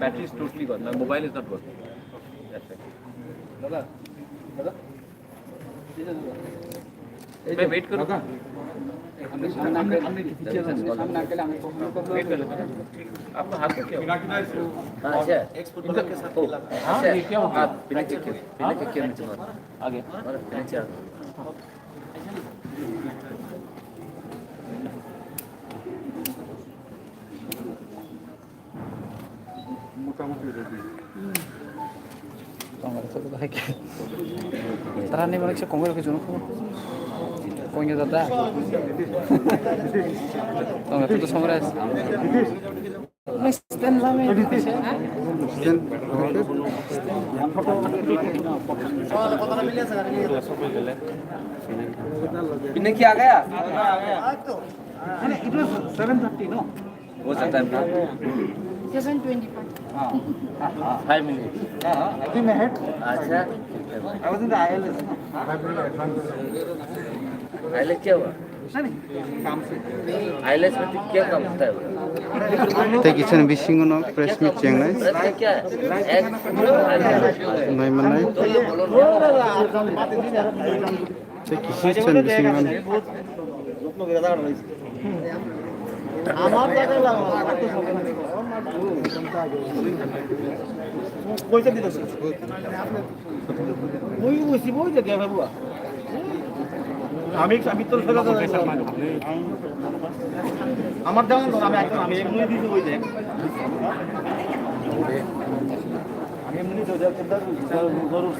battery is totally gone. My mobile is not working. That's it. मैं wait करूँ wait कर लेते हैं आपका हाथ में क्या हुआ? अच्छा इनका कैसा हाँ ये क्या होगा बिना के नीचे आगे नीचे মোটামুটি রেডি তারা নেই মানে কমে রেখেছো কমে দাদা তোমার তো সময় আছে স্ট্যান্ড লামে इन्हें क्या आ गया इट वाज 7:30 नो हो सकता है 7:25. 5 minutes अभी मैं हेड अच्छा I was in the ILS 5 minute advance eyeless क्या हुआ नहीं काम से आईलेस में क्या काम होता है Thank you, Chen Bishingono, press meet Chiang Nai. क्या है एक Nai Manai. Thank you, Chen Bishingono. আমার জায়গা লাগা পয়সা দিতেছ ওই বসি বই যে কে বাবুয়া আমি তোর সাথে আমার দাম আমি এমনি দিছি ওই দেখ আমি এমনি তো দেখ জরুর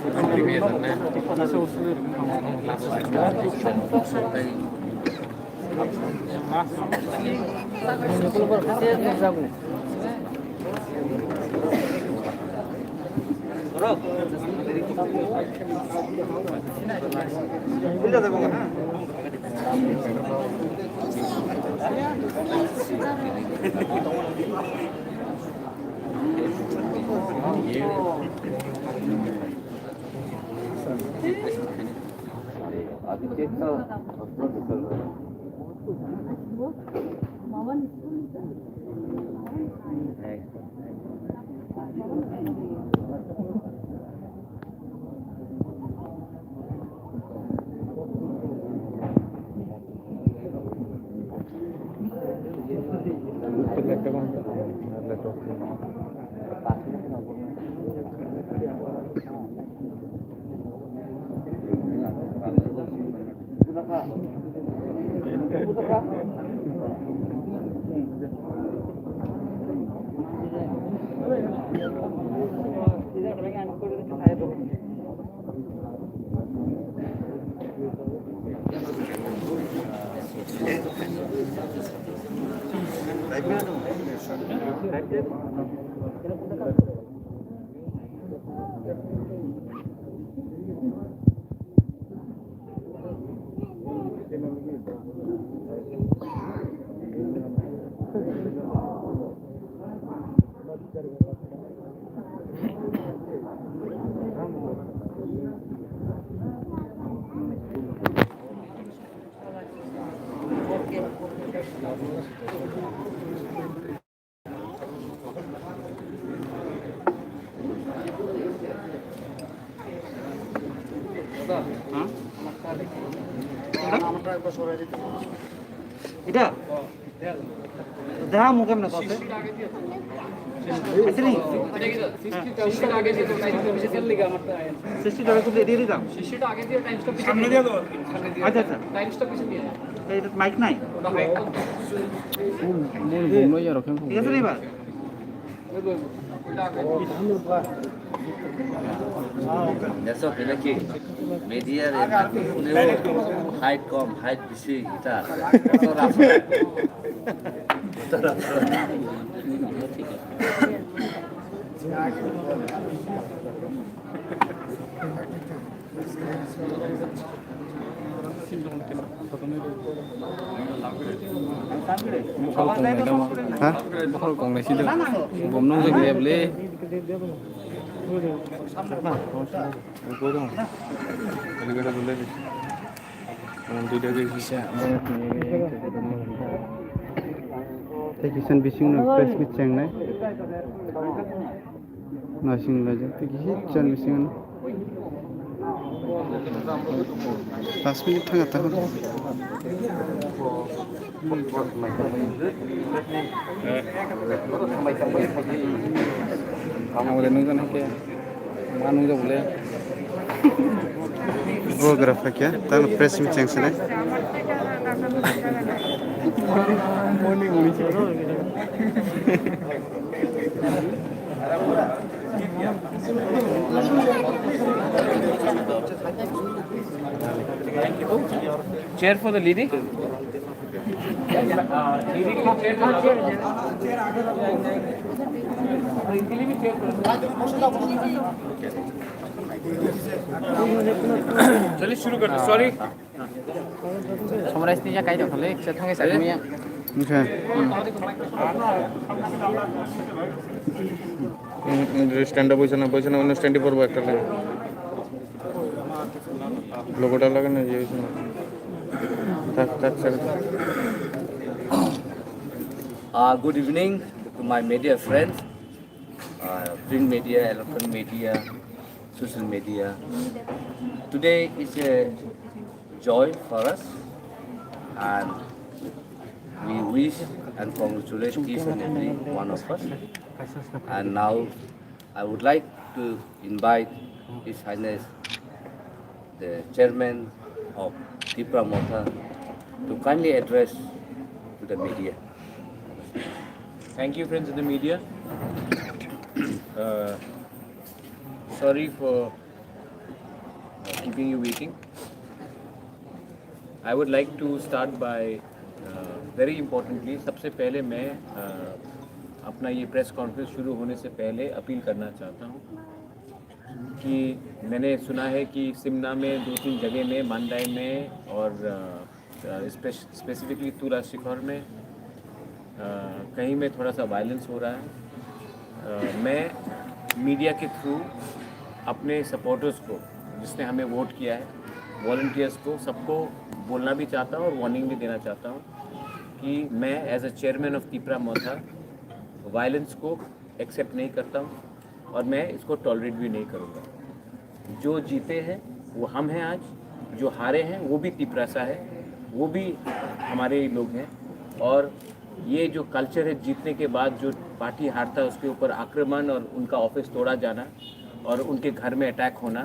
এটা দেখা মুখে না কথা আচ্ছা নি আগে দিয়ে তো টাইম বেশি সেল লিগা আমারটা 60 টাকা করে দিয়ে দিলাম 60 টা আগে দিয়ে টাইম স্টপ সামনে দিয়ে দাও আচ্ছা আচ্ছা টাইম স্টপ পিছনে দিয়ে এটা মাইক নাই ওটা মাইক মন ঘুম নই আর কেন ঠিক আছে রে এবার Eso tiene que mediar height কম height বেশি এটা Hah? Bakal kong nasi tu, bom nong lagi dia beli. Tekisan bising no press meet Chennai. Nasing laja. Tekisan bising no. 5 minute tanga tahun. আমাদের নুজন কে মানুষ বলে Fotografa क्या? तानो press meet Chennai. Chair for the lady. चलिए शुरू करते sorry Summarize niya kayo kali sa thangay sa niya. Okay. Stand up হয়েছে না অন্য স্ট্যান্ডে পড়বো একটা লাগে লোগোটা লাগে না যে হয়েছে না থাক থাক sir Good evening to my media friends, print media, electronic media, social media. Today is a joy for us, and we wish and congratulate each and every one of us. And now I would like to invite His Highness the Chairman of Tripura Motha to kindly address to the media. Thank you, friends of the media. Sorry for keeping you waiting. I would like to start by very importantly, सबसे पहले मैं अपना ये press conference शुरू होने से पहले appeal करना चाहता हूँ कि मैंने सुना है कि सिमना में 2-3 जगह में, मांडाई में और स्पेसिफिकली तुला शिखर में कहीं में थोड़ा सा वायलेंस हो रहा है। मैं मीडिया के थ्रू अपने सपोर्टर्स को, जिसने हमें वोट किया है, वॉलंटियर्स को, सबको बोलना भी चाहता हूँ और वार्निंग भी देना चाहता हूँ कि मैं as a chairman of Tripura Motha violence को एक्सेप्ट नहीं करता हूँ और मैं इसको टॉलरेट भी नहीं करूँगा। जो जीते हैं वो हम हैं आज, जो हारे हैं वो भी त्रिपुरा सा है, वो भी हमारे ही लोग हैं। और ये जो कल्चर है, जीतने के बाद जो पार्टी हारता है उसके ऊपर आक्रमण और उनका ऑफिस तोड़ा जाना और उनके घर में अटैक होना,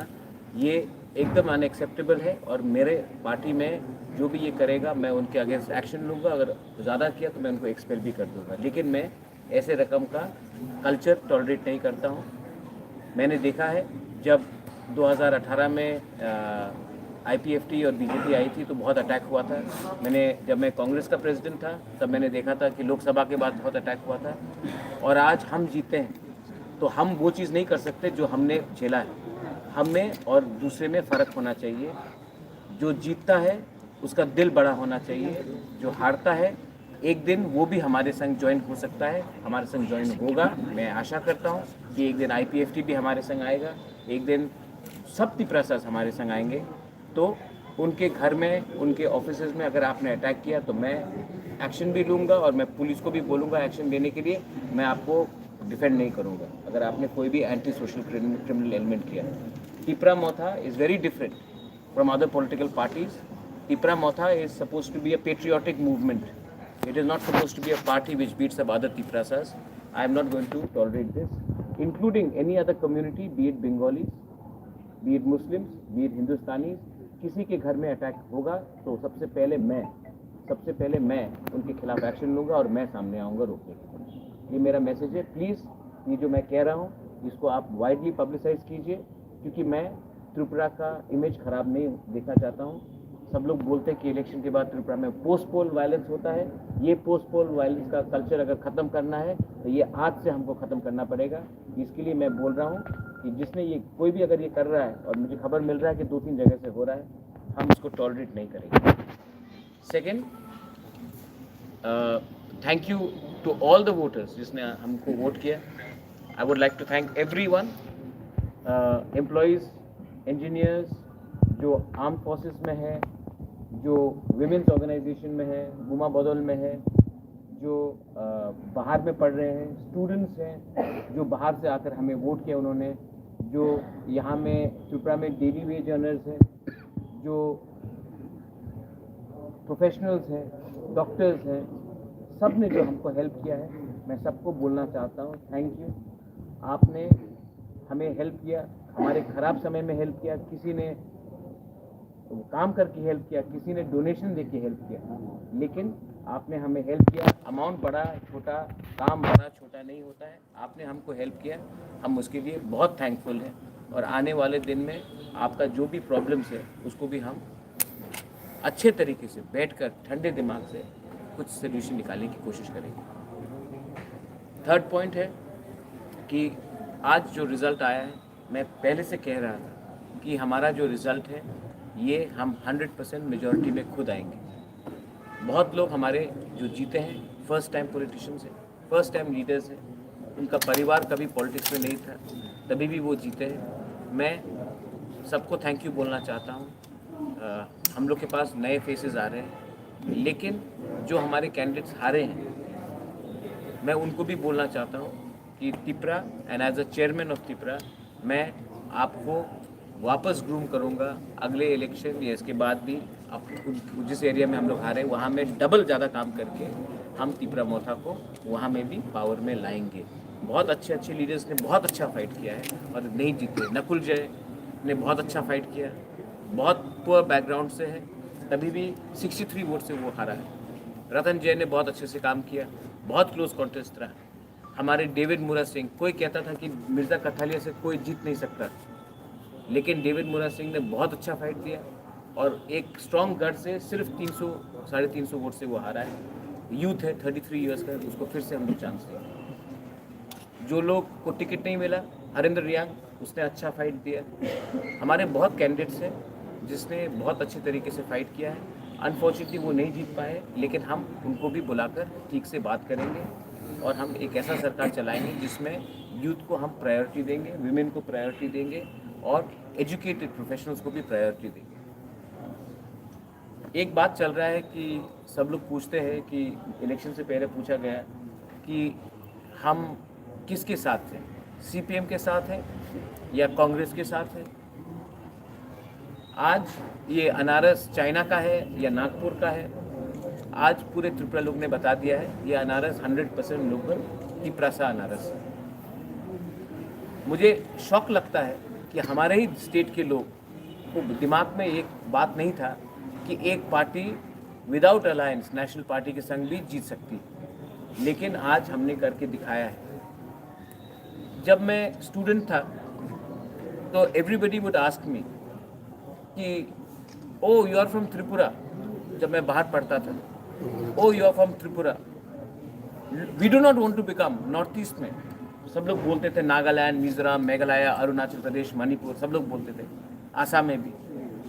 ये एकदम अनएक्सेप्टेबल है। और मेरे पार्टी में जो भी ये करेगा मैं उनके अगेंस्ट एक्शन लूँगा, अगर ज़्यादा किया तो मैं उनको एक्सपेल भी कर दूँगा। लेकिन मैं ऐसे रकम का कल्चर टॉलरेट नहीं करता हूँ। मैंने देखा है जब 2018 में IPFT और BJP आई थी तो बहुत अटैक हुआ था। जब मैं कांग्रेस का प्रेसिडेंट था तब मैंने देखा था कि लोकसभा के बाद बहुत अटैक हुआ था। और आज हम जीते हैं तो हम वो चीज़ नहीं कर सकते जो हमने झेला है। हम में और दूसरे में फ़र्क होना चाहिए। जो जीतता है उसका दिल बड़ा होना चाहिए, जो हारता है एक दिन वो भी हमारे संग ज्वाइन हो सकता है, हमारे संग ज्वाइन होगा। मैं आशा करता हूँ कि एक दिन IPFT भी हमारे संग आएगा, एक दिन सब त्रिपुरासास हमारे संग आएंगे। तो उनके घर में, उनके ऑफिसेज में अगर आपने अटैक किया तो मैं एक्शन भी लूँगा और मैं पुलिस को भी बोलूँगा एक्शन लेने के लिए। मैं आपको डिफेंड नहीं करूँगा अगर आपने कोई भी एंटी सोशल क्रिमिनल एलिमेंट किया। Tripura Motha is very different from other political parties. Tripura Motha is suppose to be a patriotic movement. It is not supposed to be a party which beats up other Triprasas. I am not going to tolerate this, including any other community, be it Bengalis, be it Muslims, be it Hindustanis. किसी के घर में attack होगा तो सबसे पहले मैं उनके खिलाफ एक्शन लूँगा और मैं सामने आऊँगा रोकने के लिए। ये मेरा मैसेज है। प्लीज़ ये जो मैं कह रहा हूँ इसको आप वाइडली पब्लिसाइज कीजिए, क्योंकि मैं त्रिपुरा का इमेज ख़राब नहीं देखना चाहता हूँ। सब लोग बोलते हैं कि इलेक्शन के बाद त्रिपुरा में पोस्ट पोल वायलेंस होता है। ये पोस्ट पोल वायलेंस का कल्चर अगर ख़त्म करना है तो ये आज से हमको ख़त्म करना पड़ेगा। इसके लिए मैं बोल रहा हूँ कि जिसने ये कोई भी अगर ये कर रहा है, और मुझे खबर मिल रहा है कि 2-3 जगह से हो रहा है, हम इसको टॉलरेट नहीं करेंगे। Second, thank you to all the voters जिसने हमको वोट किया। I would like to thank everyone, employees, engineers जो आर्म फोर्सेस में है, जो विमेंस ऑर्गेनाइजेशन में है, गुमा बदौल में है, जो बाहर में पढ़ रहे हैं, स्टूडेंट्स हैं जो बाहर से आकर हमें वोट किया उन्होंने, जो यहाँ में त्रिपुरा में डेली वेज अर्नर्स हैं, जो प्रोफेशनल्स हैं, डॉक्टर्स हैं, सब ने जो हमको हेल्प किया है, मैं सबको बोलना चाहता हूँ थैंक यू। आपने हमें हेल्प किया, हमारे ख़राब समय में हेल्प किया, किसी ने काम करके हेल्प किया, किसी ने डोनेशन दे के हेल्प किया, लेकिन आपने हमें हेल्प किया। अमाउंट बड़ा छोटा, काम बड़ा छोटा नहीं होता है, आपने हमको हेल्प किया, हम उसके लिए बहुत थैंकफुल हैं। और आने वाले दिन में आपका जो भी प्रॉब्लम्स है उसको भी हम अच्छे तरीके से बैठकर ठंडे दिमाग से कुछ सोल्यूशन निकालने की कोशिश करेंगे। थर्ड पॉइंट है कि आज जो रिज़ल्ट आया है, मैं पहले से कह रहा था कि हमारा जो रिज़ल्ट है ये हम 100% मेजॉरिटी में खुद आएंगे। बहुत लोग हमारे जो जीते हैं फर्स्ट टाइम पॉलिटिशियंस हैं, फर्स्ट टाइम लीडर्स हैं, उनका परिवार कभी पॉलिटिक्स में नहीं था, तभी भी वो जीते हैं। मैं सबको थैंक यू बोलना चाहता हूँ। हम लोग के पास नए फेसेस आ रहे हैं, लेकिन जो हमारे कैंडिडेट्स हारे हैं मैं उनको भी बोलना चाहता हूँ कि Tripura and as a chairman of Tripura मैं आपको वापस ग्रूम करूँगा अगले इलेक्शन या इसके बाद भी। आप जिस एरिया में हम लोग हारे वहाँ में डबल ज़्यादा काम करके हम त्रिपुरा मोथा को वहाँ में भी पावर में लाएंगे। बहुत अच्छे अच्छे लीडर्स ने बहुत अच्छा फाइट किया है और नहीं जीते। नकुल जय ने बहुत अच्छा फाइट किया, बहुत पुअर बैकग्राउंड से है, तभी भी 63 वोट से वो हारा है। रतन जय ने बहुत अच्छे से काम किया, बहुत क्लोज कॉन्टेस्ट रहा। हमारे डेविड मुरा सिंह, कोई कहता था कि मिर्ज़ा कथालिया से कोई जीत नहीं सकता, लेकिन डेविड मुरा सिंह ने बहुत अच्छा फाइट दिया और एक स्ट्रॉन्ग गढ़ से सिर्फ 300 साढ़े 300 वोट से वो हारा है। यूथ है 33 ईयर्स का, उसको फिर से हम लोग चांस देंगे। जो लोग को टिकट नहीं मिला, हरिंदर रियांग, उसने अच्छा फाइट दिया। हमारे बहुत कैंडिडेट्स हैं जिसने बहुत अच्छे तरीके से फाइट किया है। अनफॉर्चुनेटली वो नहीं जीत पाए, लेकिन हम उनको भी बुलाकर ठीक से बात करेंगे और हम एक ऐसा सरकार चलाएंगे जिसमें यूथ को हम प्रायोरिटी देंगे, विमेन को प्रायोरिटी देंगे और एजुकेटेड प्रोफेशनल्स को भी प्रायोरिटी देंगे। एक बात चल रहा है कि सब लोग पूछते हैं कि इलेक्शन से पहले पूछा गया कि हम किसके साथ हैं, सीपीएम के साथ हैं या कांग्रेस के साथ हैं। आज ये अनारस चाइना का है या नागपुर का है, आज पूरे त्रिपुरा लोग ने बता दिया है ये अनारस 100% लोकल त्रिपुरा सा अनारस है। मुझे शौक लगता है कि हमारे ही स्टेट के लोग को दिमाग में एक बात नहीं था कि एक party without alliance national party के संग भी जीत सकती है, लेकिन आज हमने करके दिखाया है। जब मैं स्टूडेंट था तो एवरीबडी वुड आस्क मी कि oh you are from Tripura. जब मैं बाहर पढ़ता था, oh you are from Tripura, we do not want to become north east में। सब लोग बोलते थे, नागालैंड, मिजोरम, मेघालय, अरुणाचल प्रदेश, मणिपुर, सब लोग बोलते थे, आसाम में भी।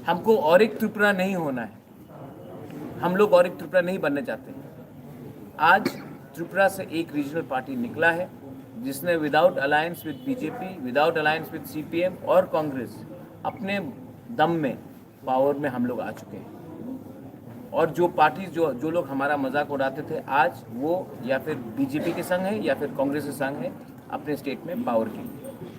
हमको और एक त्रिपुरा नहीं होना है, हम लोग और एक त्रिपुरा नहीं बनने चाहते। आज त्रिपुरा से एक रीजनल पार्टी निकला है जिसने without alliance with BJP, without alliance with CPM और कांग्रेस अपने दम में पावर में हम लोग आ चुके हैं। और जो पार्टी जो लोग हमारा मजाक उड़ाते थे, आज वो या फिर बीजेपी के संग है या फिर कांग्रेस के संग है अपने स्टेट में पावर के लिए।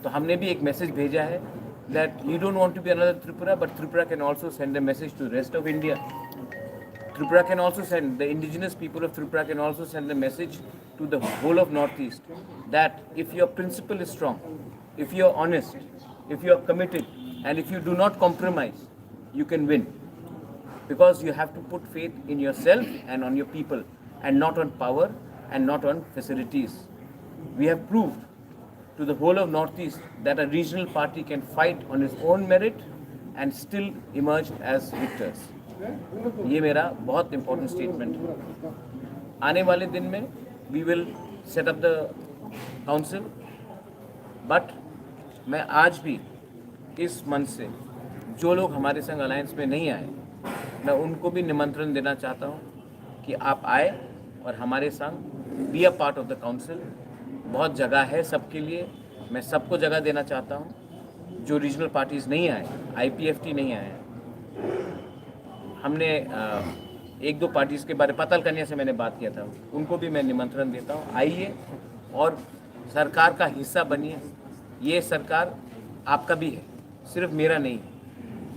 तो हमने भी एक मैसेज भेजा है that you don't want to be another Tripura, but Tripura can also send a message to the rest of India. Tripura can also send, the indigenous people of Tripura can also send a message to the whole of Northeast that if your principle is strong, if you are honest, if you are committed, and if you do not compromise, you can win. Because you have to put faith in yourself and on your people, and not on power and not on facilities. We have proved to the whole of Northeast that a regional party can fight on its own merit and still emerge as victors. ये मेरा बहुत important statement है। आने वाले दिन में we will set up the council, but मैं आज भी इस मंच से जो लोग हमारे संग अलायंस में नहीं आए, मैं उनको भी निमंत्रण देना चाहता हूँ कि आप आए और हमारे संग be a part of the council. बहुत जगह है सबके लिए, मैं सबको जगह देना चाहता हूँ। जो रीजनल पार्टीज़ नहीं आए, आईपीएफटी नहीं आए, हमने एक दो पार्टीज़ के बारे पतल कन्या से मैंने बात किया था, उनको भी मैं निमंत्रण देता हूँ, आइए और सरकार का हिस्सा बनिए। ये सरकार आपका भी है, सिर्फ मेरा नहीं है।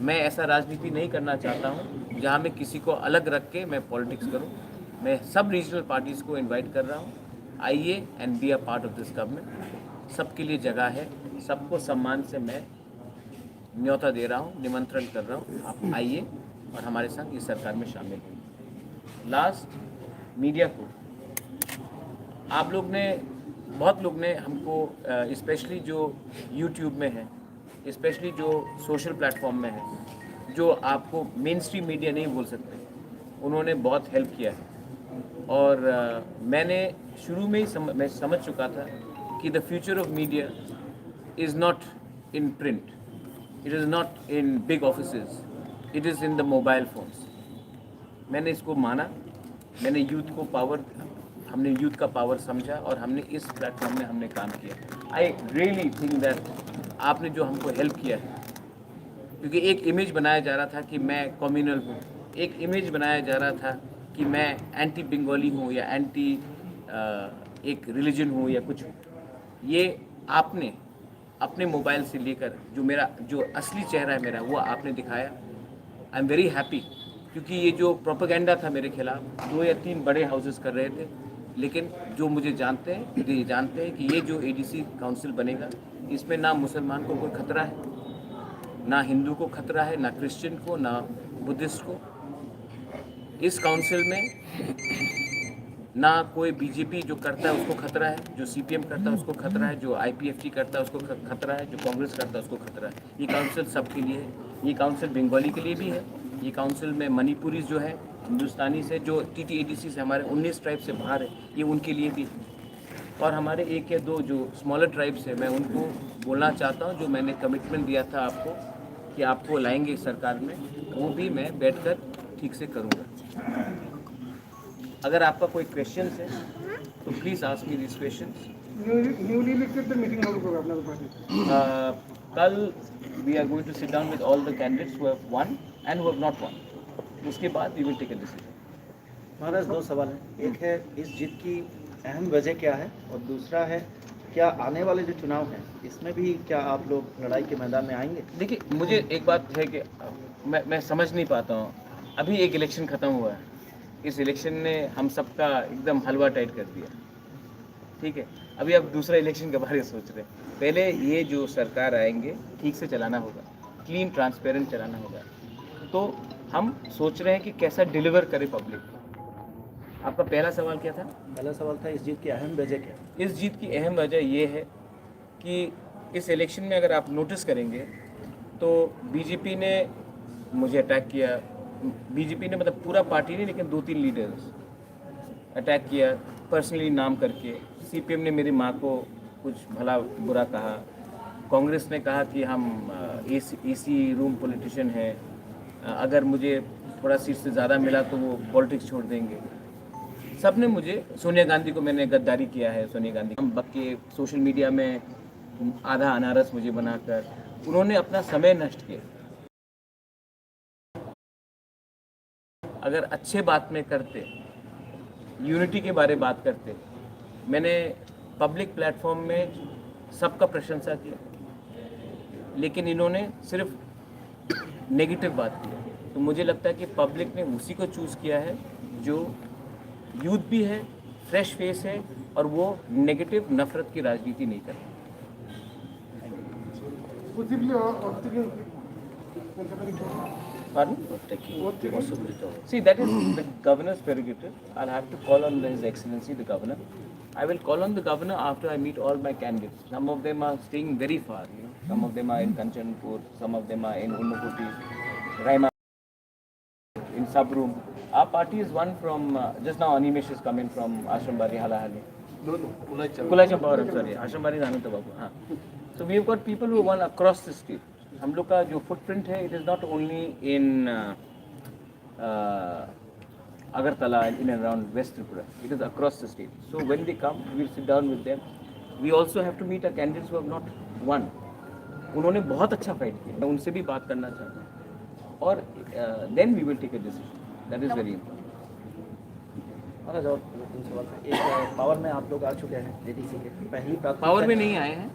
मैं ऐसा राजनीति नहीं करना चाहता हूँ जहाँ मैं किसी को अलग रख के मैं पॉलिटिक्स करूँ। मैं सब रीजनल पार्टीज़ को इनवाइट कर रहा हूँ, आइए and be a part of this government. सबके लिए जगह है, सबको सम्मान से मैं न्योता दे रहा हूँ, निमंत्रण कर रहा हूँ, आप आइए और हमारे संग इस सरकार में शामिल होइए। लास्ट, मीडिया को आप लोग ने, बहुत लोग ने हमको स्पेशली जो यूट्यूब में है, स्पेशली जो सोशल प्लेटफॉर्म में है, जो आपको मेन स्ट्रीम मीडिया नहीं बोल सकते, उन्होंने बहुत हेल्प किया है। और मैंने शुरू में ही मैं समझ चुका था कि the future of media is not in print, it is not in big offices, it is in the mobile phones. मैंने इसको माना, मैंने यूथ को पावर, हमने यूथ का पावर समझा और हमने इस प्लेटफॉर्म में हमने काम किया। आई रियली थिंक दैट आपने जो हमको हेल्प किया है, क्योंकि एक इमेज बनाया जा रहा था कि मैं कम्युनल हूँ, एक इमेज बनाया जा रहा था कि मैं एंटी बंगाली हूँ या एंटी एक रिलीजन हूँ या कुछ हूँ। ये आपने अपने मोबाइल से लेकर जो असली चेहरा है मेरा, वो आपने दिखाया। आई एम वेरी हैप्पी, क्योंकि ये जो प्रोपेगेंडा था मेरे खिलाफ 2 या 3 बड़े हाउसेस कर रहे थे, लेकिन जो मुझे जानते हैं, ये जानते हैं कि ये जो एडीसी काउंसिल बनेगा, इसमें ना मुसलमान को कोई खतरा है, ना हिंदू को खतरा है, ना क्रिश्चियन को, ना बुद्धिस्ट को। इस काउंसिल में ना कोई बीजेपी जो करता है उसको खतरा है, जो सीपीएम करता है उसको खतरा है, जो आईपीएफटी करता है उसको खतरा है, जो कांग्रेस करता है उसको खतरा है। ये काउंसिल सबके लिए है, ये काउंसिल बंगाली के लिए भी है, ये काउंसिल में मणिपुरी जो है, हिंदुस्तानी से, जो टीटीएडीसी से हमारे 19 ट्राइब से बाहर है, ये उनके लिए भी है। और हमारे 1 या 2 जो स्मॉलर ट्राइब्स है, मैं उनको बोलना चाहता हूँ, जो मैंने कमिटमेंट दिया था आपको कि आपको लाएंगे सरकार में, वो भी मैं बैठकर ठीक से करूँगा। अगर आपका कोई क्वेश्चन है तो please ask me this questions. Newly elected meeting होगा अपना पार्टी। कल we are going to sit down with all the candidates who have won and who have not won. उसके बाद we will take a decision. महाराज 2 सवाल हैं। एक है, इस जीत की अहम वजह क्या है, और दूसरा है, क्या आने वाले जो चुनाव हैं इसमें भी क्या आप लोग लड़ाई के मैदान में आएंगे? देखिए, मुझे एक बात है कि मैं समझ नहीं पाता हूँ। अभी एक इलेक्शन ख़त्म हुआ है, इस इलेक्शन ने हम सबका एकदम हलवा टाइट कर दिया, ठीक है। अभी आप दूसरा इलेक्शन के बारे में सोच रहे हैं। पहले ये जो सरकार आएंगे ठीक से चलाना होगा, क्लीन ट्रांसपेरेंट चलाना होगा। तो हम सोच रहे हैं कि कैसा डिलीवर करे पब्लिक को। आपका पहला सवाल क्या था? पहला सवाल था, इस जीत की अहम वजह क्या? इस जीत की अहम वजह ये है कि इस इलेक्शन में अगर आप नोटिस करेंगे तो बीजेपी ने मुझे अटैक किया। बीजेपी ने, मतलब पूरा पार्टी नहीं, लेकिन 2-3 लीडर्स अटैक किया पर्सनली नाम करके। सीपीएम ने मेरी माँ को कुछ भला बुरा कहा। कांग्रेस ने कहा कि हम एसी रूम पॉलिटिशियन हैं, अगर मुझे थोड़ा सीट से ज़्यादा मिला तो वो पॉलिटिक्स छोड़ देंगे। सब ने मुझे, सोनिया गांधी को मैंने गद्दारी किया है, सोनिया गांधी हम बक्के सोशल मीडिया में आधा अनारस मुझे बनाकर उन्होंने अपना समय नष्ट किया। अगर अच्छे बात में करते, यूनिटी के बारे बात करते, मैंने पब्लिक प्लेटफॉर्म में सबका प्रशंसा किया, लेकिन इन्होंने सिर्फ नेगेटिव बात की। तो मुझे लगता है कि पब्लिक ने उसी को चूज़ किया है जो यूथ भी है, फ्रेश फेस है, और वो नेगेटिव नफरत की राजनीति नहीं करता। Pardon? See, that is the governor's prerogative. I'll have to call on His Excellency the Governor. I will call on the Governor after I meet all my candidates. Some of them are staying very far, you know. Some of them are in Kanchanpur, some of them are in Unnakuti, Raima, in Sabroom. Our party is one from, just now Animesh is coming from Ashrambari, Halahali. No, Kulacham, sorry, Ashrambari is Anantababu. हाँ. So we have got people who won across the state. हम लोग का जो footprint है, it is not only in Agartala and in and around West Tripura. It is across the state. So when they come, we will sit down with them. We also have to meet our candidates who have not won. उन्होंने बहुत अच्छा fight किया, मैं उनसे भी बात करना चाहता हूँ, और then we will take a decision. That is very important. महाराज और तीन सवाल था। एक पावर में आप लोग आ चुके हैं जेडीसी के, पहली प्राथमिकता पावर में नहीं आए हैं,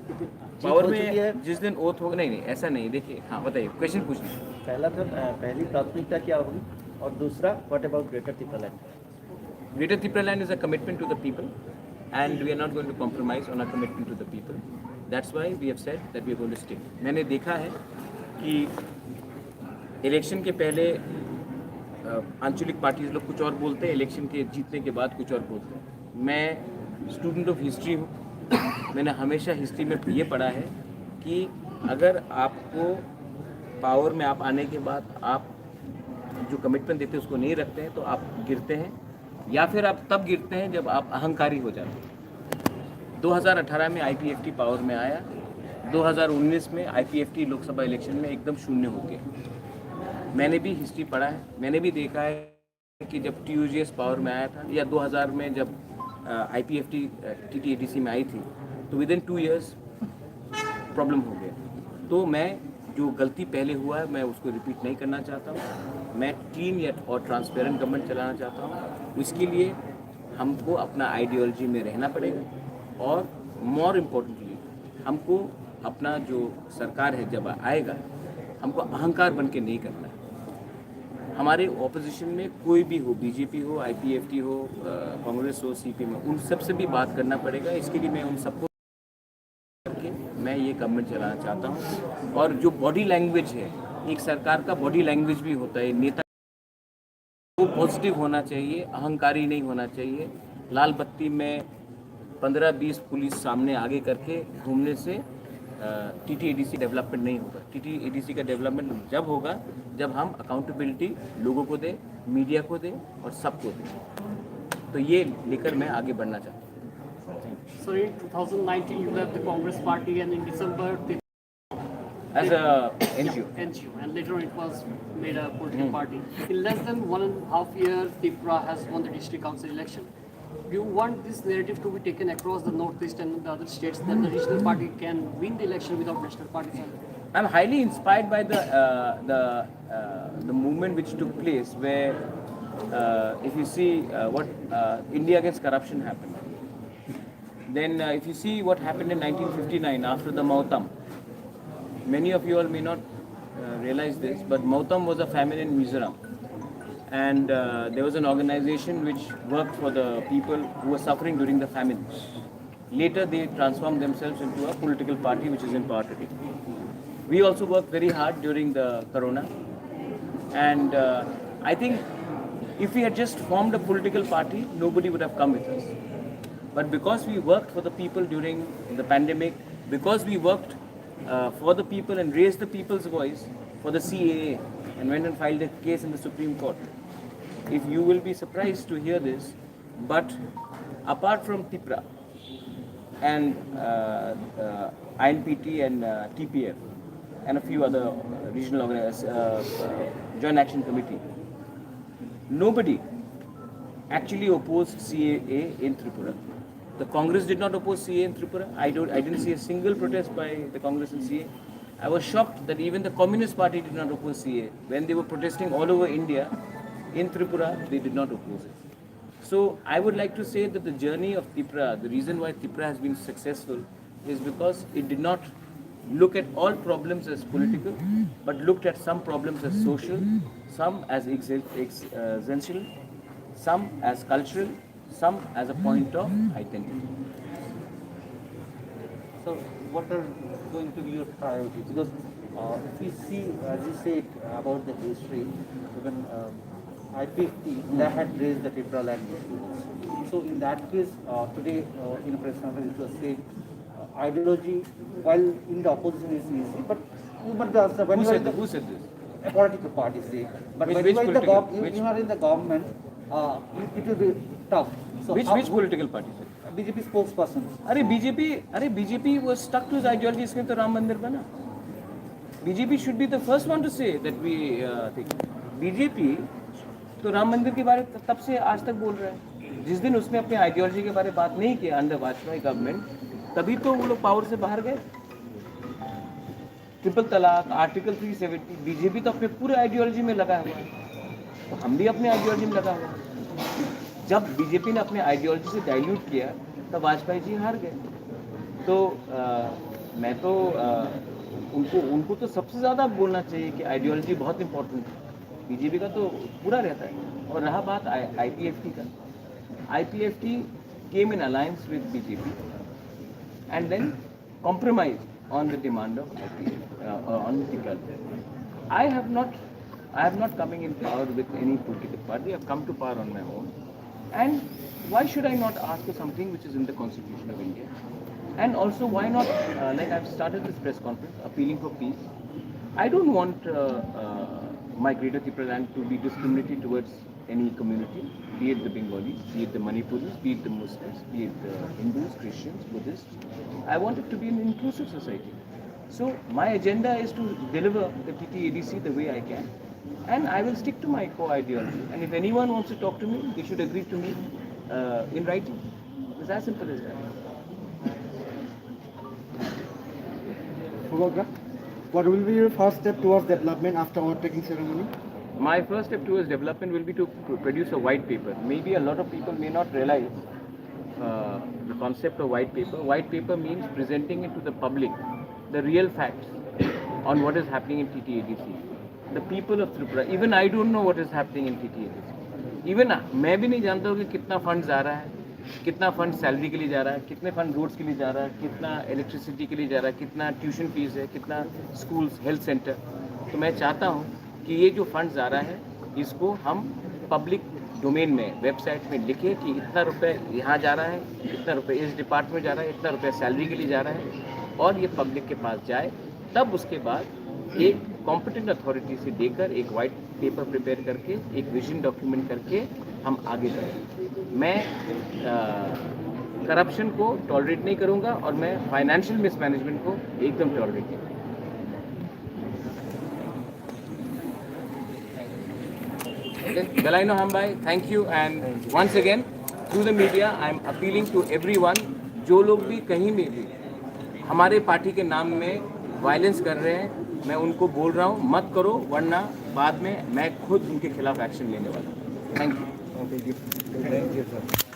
पावर हो चुकी है। में जिस दिन ओथ होगा, नहीं ऐसा नहीं, देखिए हाँ बताइए, क्वेश्चन पूछिए। पहला था पहली प्राथमिकता क्या होगी, और दूसरा what about Greater Tipraland? Greater Tipraland is a commitment to the people, and we are not going to compromise on our commitment to the people. That's why we have said that we are going to stick. मैंने देखा है कि election के पहले आंचलिक parties लोग कुछ और बोलते हैं, इलेक्शन के जीतने के बाद कुछ और बोलते हैं। मैं स्टूडेंट ऑफ हिस्ट्री हूँ, मैंने हमेशा हिस्ट्री में ये पढ़ा है कि अगर आपको पावर में आप आने के बाद आप जो कमिटमेंट देते हैं उसको नहीं रखते हैं तो आप गिरते हैं, या फिर आप तब गिरते हैं जब आप अहंकारी हो जाते हैं। 2018 में आईपीएफटी पावर में आया, 2019 में आईपीएफटी लोकसभा इलेक्शन में एकदम शून्य हो गया। मैंने भी हिस्ट्री पढ़ा है, मैंने भी देखा है कि जब टीयूजीएस पावर में आया था, या 2000 में जब आईपीएफटी टीटीएडीसी में आई थी, तो विद इन 2 इयर्स प्रॉब्लम हो गया। तो मैं जो गलती पहले हुआ है मैं उसको रिपीट नहीं करना चाहता हूँ। मैं क्लीन या और ट्रांसपेरेंट गवर्नमेंट चलाना चाहता हूँ। इसके लिए हमको अपना आइडियोलॉजी में रहना पड़ेगा, और मोर इम्पोर्टेंटली हमको अपना जो सरकार है जब आएगा, हमको अहंकार बन के नहीं करना है। हमारे ऑपोजिशन में कोई भी हो, बीजेपी हो, आईपीएफटी हो, कांग्रेस हो, सीपीएम हो, उन सब से भी बात करना पड़ेगा। इसके लिए मैं उन सबको करके मैं ये गवर्नमेंट चलाना चाहता हूँ। और जो बॉडी लैंग्वेज है, एक सरकार का बॉडी लैंग्वेज भी होता है, नेता वो पॉजिटिव होना चाहिए, अहंकारी नहीं होना चाहिए। लाल बत्ती में 15-20 पुलिस सामने आगे करके घूमने से टीटीएडीसी डेवलपमेंट नहीं होगा। टीटीएडीसी का डेवलपमेंट जब होगा जब हम अकाउंटेबिलिटी लोगों को दें, मीडिया को दें और सबको दें। तो ये लेकर मैं आगे बढ़ना चाहता हूँ। So in 2019 you left the Congress party, and in December they As a NGO. NGO, and later on it was made a political party. In less than 1.5 years, Tripura has won the district council election. Do you want this narrative to be taken across the northeast and the other states, that the regional party can win the election without national parties? I'm highly inspired by the movement which took place, where if you see what India Against Corruption happened. Then if you see what happened in 1959 after the Mautam, many of you all may not realize this, but Mautam was a famine in Mizoram, and there was an organization which worked for the people who were suffering during the famine. Later they transformed themselves into a political party which is in power today. We also worked very hard during the Corona, and I think if we had just formed a political party, nobody would have come with us. But because we worked for the people during the pandemic, because we worked for the people and raised the people's voice for the CAA and went and filed a case in the Supreme Court. If you will be surprised to hear this, but apart from Tripura and INPT and TPF and a few other regional Joint Action Committee, nobody actually opposed CAA in Tripura. The Congress did not oppose CAA in Tripura. I didn't see a single protest by the Congress in CAA. I was shocked that even the Communist Party did not oppose CAA. When they were protesting all over India, in Tripura, they did not oppose it. So I would like to say that the journey of Tripura, the reason why Tripura has been successful is because it did not look at all problems as political, but looked at some problems as social, some as existential, some as cultural, some as a point of identity. So what are going to be your priorities? Because if we see, as you said, about the history, even IPFT, they had raised the Tipraland issue. So in that case, today in a press conference it was said, ideology, while in the opposition is easy, but when Who said this? a political party say, but when Which you are in the political- you are in the government, it will be tough. So Which political party said? BJP spokesperson. अरे BJP was stuck to his ideology. इसमें तो राम मंदिर बना. BJP should be the first one to say that we think. BJP तो राम मंदिर के बारे में तब से आज तक बोल रहा है. जिस दिन उसने अपने आइडियोलॉजी के बारे में बात नहीं किया अंडर वाजपेयी गवर्नमेंट, तभी तो वो लोग पावर से बाहर गए. ट्रिपल तलाक, आर्टिकल 370, बीजेपी तो अपने पूरे आइडियोलॉजी में लगा हुआ है, तो हम भी अपने आइडियोलॉजी में लगा हुआ है. जब बीजेपी ने अपने आइडियोलॉजी से डाइल्यूट किया तब वाजपेयी जी हार गए। तो मैं तो उनको तो सबसे ज़्यादा बोलना चाहिए कि आइडियोलॉजी बहुत इंपॉर्टेंट है। बीजेपी का तो पूरा रहता है। और रहा बात IPFT का, IPFT came in alliance with BJP and then compromised on the demand of on the government. I have not coming in power with any political party. I have come to power on my own. And why should I not ask for something which is in the Constitution of India? And also, why not, like I've started this press conference, appealing for peace. I don't want my Greater Tripraland to be discriminatory towards any community, be it the Bengalis, be it the Manipuris, be it the Muslims, be it the Hindus, Christians, Buddhists. I want it to be an inclusive society. So my agenda is to deliver the TTADC the way I can, and I will stick to my core ideology. And if anyone wants to talk to me, they should agree to me in writing. It's as simple as that. What will be your first step towards development after our taking ceremony? My first step towards development will be to produce a white paper. Maybe a lot of people may not realize the concept of white paper. White paper means presenting it to the public the real facts on what is happening in TTADC. The people of Tripura, even I don't know what is happening in TTADC. Even मैं भी नहीं जानता हूँ कि कितना fund जा रहा है, कितना फंड सैलरी के लिए जा रहा है, कितने फंड रोड्स के लिए जा रहा है, कितना इलेक्ट्रिसिटी के लिए जा रहा है, कितना ट्यूशन फीस है, कितना स्कूल्स, हेल्थ सेंटर। तो मैं चाहता हूँ कि ये जो फंड जा रहा है इसको हम पब्लिक डोमेन में वेबसाइट में लिखें कि इतना रुपए यहाँ जा रहा है, इतना रुपए इस डिपार्टमेंट में जा रहा है, इतना रुपए सैलरी के लिए जा रहा है, और ये पब्लिक के पास जाए। तब उसके बाद एक कॉम्पिटेंट अथॉरिटी से देकर एक वाइट पेपर प्रिपेयर करके, एक विजन डॉक्यूमेंट करके हम आगे बढ़ें। मैं करप्शन को टॉलरेट नहीं करूँगा और मैं फाइनेंशियल मिसमैनेजमेंट को एकदम टॉलरेट नहीं करूँगा। Galaino Hambai, thank you, and once again through the media I am appealing to everyone, जो लोग भी कहीं में भी हमारे पार्टी के नाम में वायलेंस कर रहे हैं, मैं उनको बोल रहा हूँ मत करो, वरना बाद में मैं खुद उनके खिलाफ एक्शन लेने वाला हूँ। Thank you. Thank you sir.